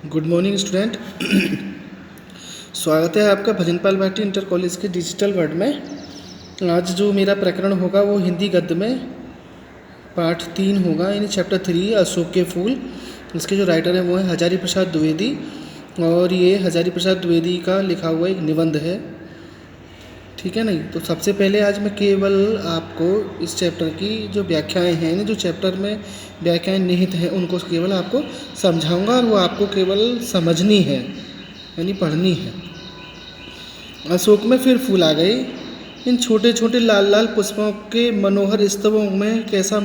Good morning student. स्वागत है आपका भजनपाल भाटी इंटर कॉलेज के डिजिटल वर्ड में। आज जो मेरा प्रकरण होगा वो हिंदी गद्य में पाठ 3 होगा, यानी चैप्टर 3 अशोक के फूल। इसके जो राइटर हैं वो हैं हजारी प्रसाद द्विवेदी, और ये हजारी प्रसाद द्विवेदी का लिखा हुआ एक निबंध है। ठीक है नहीं, तो सबसे पहले आज मैं केवल आपको इस चैप्टर की जो व्याख्याएं हैं, यानी जो चैप्टर में व्याख्याएं निहित हैं, उनको केवल आपको समझाऊंगा, और वो आपको केवल समझनी है, यानी पढ़नी है। अशोक में फिर फूल आ गए, इन छोटे छोटे लाल लाल पुष्पों के मनोहर स्तवों में कैसा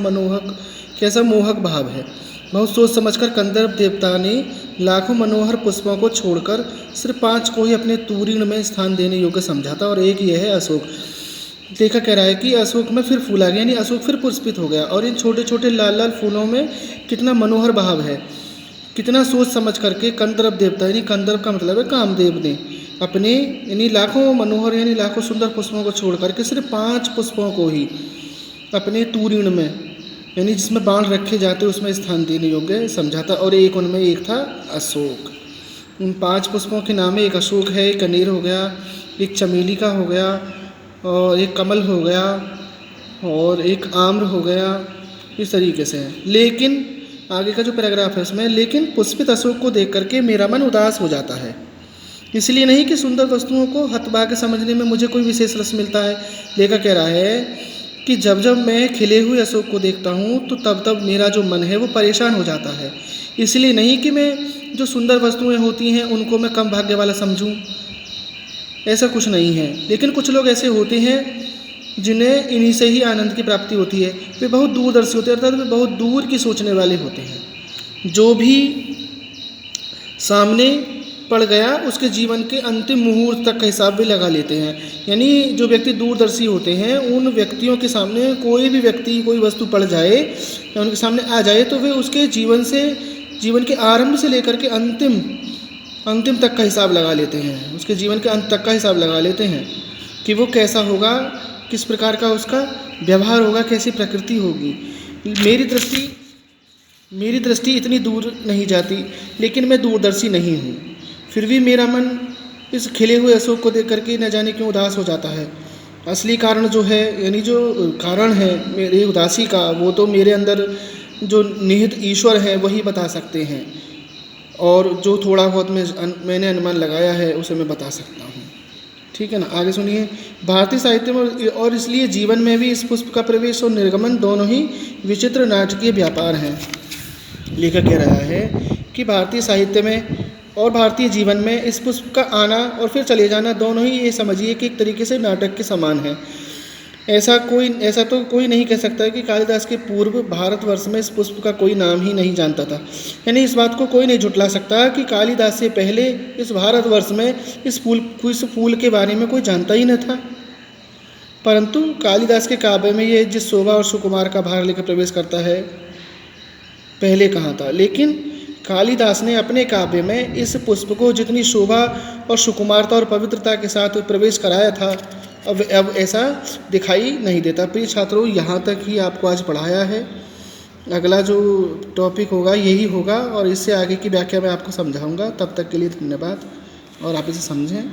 मोहक भाव है। बहुत सोच समझकर कंदर्प देवता ने लाखों मनोहर पुष्पों को छोड़कर सिर्फ 5 को ही अपने तूरीण में स्थान देने योग्य समझा था, और एक यह है अशोक। लेखक कह रहा है कि अशोक में फिर फूल आ गया, यानी अशोक फिर पुष्पित हो गया, और इन छोटे छोटे लाल लाल फूलों में कितना मनोहर भाव है। कितना सोच समझ करके कंदर्प देवता, यानी कंदर्प का मतलब है कामदेव ने अपने यानी लाखों मनोहर यानी लाखों सुंदर पुष्पों को छोड़ करके सिर्फ 5 पुष्पों को ही अपने तूरीण में, यानी जिसमें बाण रखे जाते उसमें स्थान देने योग्य समझाता, और एक उनमें एक था अशोक। उन 5 पुष्पों के नाम है, एक अशोक है, एक कनेर हो गया, एक चमेली का हो गया, और एक कमल हो गया, और एक आम्र हो गया। इस तरीके से है। लेकिन आगे का जो पैराग्राफ है उसमें, लेकिन पुष्पित अशोक को देख करके मेरा मन उदास हो जाता है। इसलिए नहीं कि सुंदर वस्तुओं को हतभाग्य समझने में मुझे कोई विशेष रस मिलता है। लेखक कह रहा है कि जब जब मैं खिले हुए अशोक को देखता हूँ तो तब तब मेरा जो मन है वो परेशान हो जाता है। इसलिए नहीं कि मैं जो सुंदर वस्तुएं होती हैं उनको मैं कम भाग्य वाला समझूं, ऐसा कुछ नहीं है। लेकिन कुछ लोग ऐसे होते हैं जिन्हें इन्हीं से ही आनंद की प्राप्ति होती है। वे बहुत दूरदर्शी होते हैं, अर्थात वे बहुत दूर की सोचने वाले होते हैं। जो भी सामने पड़ गया उसके जीवन के अंतिम मुहूर्त तक का हिसाब भी लगा लेते हैं। यानी जो व्यक्ति दूरदर्शी होते हैं, उन व्यक्तियों के सामने कोई भी व्यक्ति कोई वस्तु पड़ जाए या उनके सामने आ जाए तो वे उसके जीवन के आरंभ से लेकर के अंतिम तक का हिसाब लगा लेते हैं। उसके जीवन के अंत तक का हिसाब लगा लेते हैं कि वो कैसा होगा, किस प्रकार का उसका व्यवहार होगा, कैसी प्रकृति होगी। मेरी दृष्टि इतनी दूर नहीं जाती, लेकिन मैं दूरदर्शी नहीं हूँ। फिर भी मेरा मन इस खिले हुए अशोक को देख करके न जाने क्यों उदास हो जाता है। असली कारण जो है, यानी जो कारण है मेरी उदासी का, वो तो मेरे अंदर जो निहित ईश्वर है वही बता सकते हैं, और जो थोड़ा बहुत मैंने अनुमान लगाया है उसे मैं बता सकता हूँ। ठीक है ना, आगे सुनिए। भारतीय साहित्य में और इसलिए जीवन में भी इस पुष्प का प्रवेश और निर्गमन दोनों ही विचित्र नाटकीय व्यापार हैं। लेखक कह रहा है कि भारतीय साहित्य में और भारतीय जीवन में इस पुष्प का आना और फिर चले जाना दोनों ही ये समझिए कि एक तरीके से नाटक के समान है। ऐसा तो कोई नहीं कह सकता कि कालिदास के पूर्व भारतवर्ष में इस पुष्प का कोई नाम ही नहीं जानता था। यानी इस बात को कोई नहीं झुटला सकता कि कालिदास से पहले इस भारतवर्ष में इस फूल के बारे में कोई जानता ही न था। परंतु कालिदास के काव्य में ये जिस शोभा और सुकुमार का भार लेकर प्रवेश करता है, पहले कहाँ था। लेकिन कालिदास ने अपने काव्य में इस पुष्प को जितनी शोभा और सुकुमारता और पवित्रता के साथ प्रवेश कराया था, अब ऐसा दिखाई नहीं देता। प्रिय छात्रों, यहाँ तक ही आपको आज पढ़ाया है। अगला जो टॉपिक होगा यही होगा, और इससे आगे की व्याख्या मैं आपको समझाऊंगा। तब तक के लिए धन्यवाद, और आप इसे समझें।